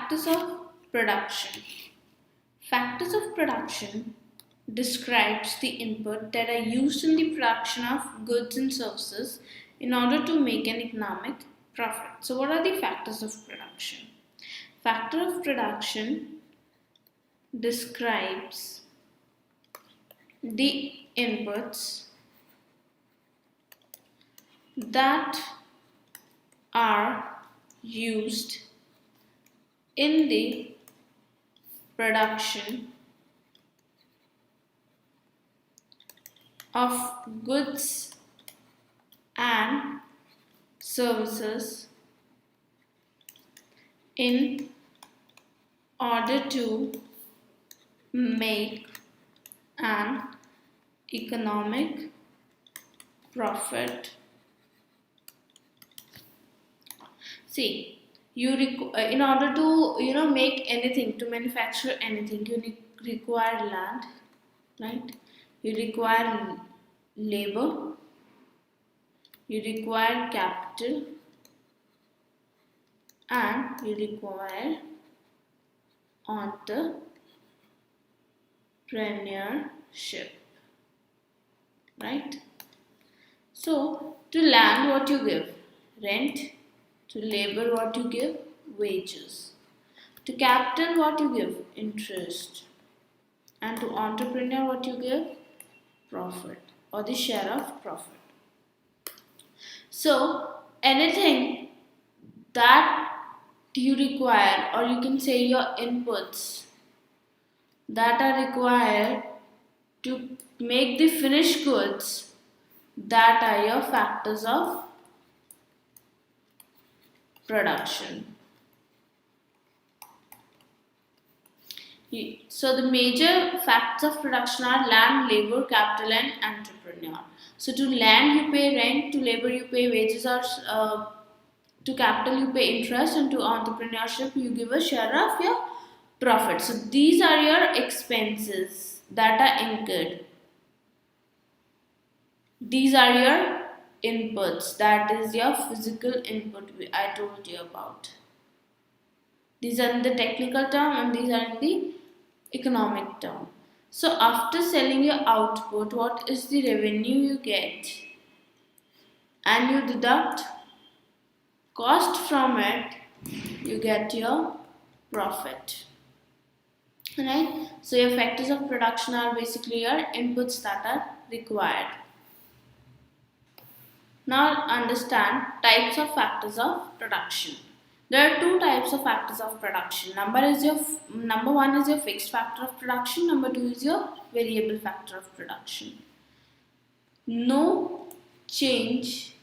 Factors of production. Factors of production describes the input that are used in the production of goods and services in order to make an economic profit. So what are the factors of production? Factor of production describes the inputs that are used in the production of goods and services in order to make an economic profit. See, in order to make anything, to manufacture anything, you require land, right? You require labor, you require capital, and you require entrepreneurship, right? So to land, what you give? Rent. To labor, what you give? Wages. To capital, what you give? Interest. And to entrepreneur, what you give? Profit, or the share of profit. So anything that you require, or you can say your inputs that are required to make the finished goods, that are your factors of production. So the major factors of production are land, labor, capital, and entrepreneur. So to land you pay rent, to labor you pay wages, or to capital you pay interest, and to entrepreneurship you give a share of your profit. So these are your expenses that are incurred. These are your inputs, that is your physical input I told you about. These are in the technical term and these are in the economic term. So after selling your output, what is the revenue you get? And you deduct cost from it, you get your profit. Right? So your factors of production are basically your inputs that are required. Now understand types of factors of production. There are two types of factors of production. Number one is your fixed factor of production. Number two is your variable factor of production. No change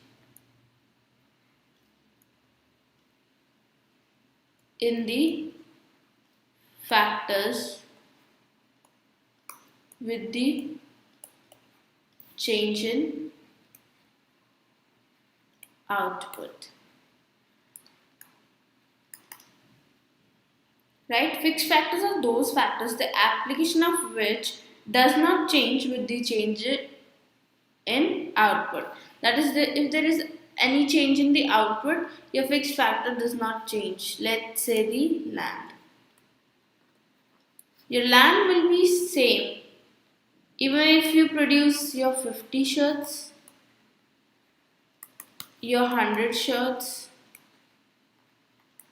in the factors with the change in output. Right? Fixed factors are those factors the application of which does not change with the change in output. That is, if there is any change in the output, your fixed factor does not change. Let's say the land. Your land will be same even if you produce your 50 shirts, your 100 shirts,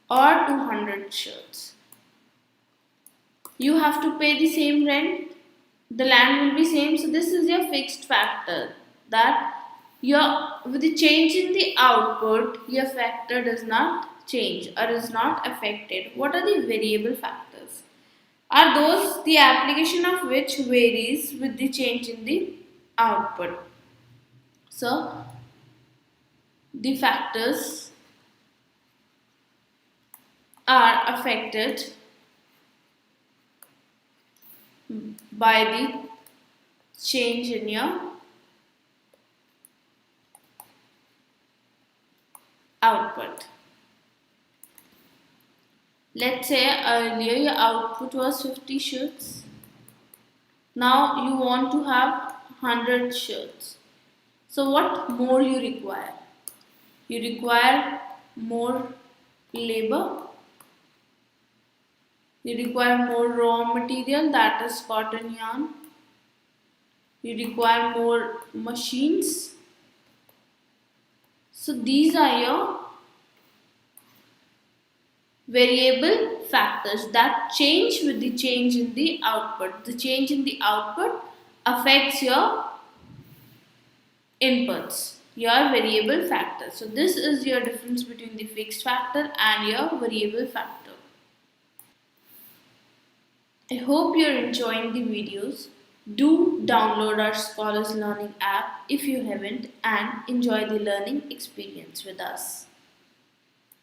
or 200 shirts. You have to pay the same rent, the land will be same. So this is your fixed factor, that with the change in the output, your factor does not change or is not affected. What are the variable factors? Are those the application of which varies with the change in the output. So the factors are affected by the change in your output. Let's say earlier your output was 50 shirts. Now you want to have 100 shirts. So what more you require? You require more labor, You require more raw material, that is cotton yarn. You require more machines. So these are your variable factors that change with the change in the output. The change in the output affects your inputs, your variable factor. So this is your difference between the fixed factor and your variable factor. I hope you're enjoying the videos. Do download our Scholars Learning app if you haven't and enjoy the learning experience with us.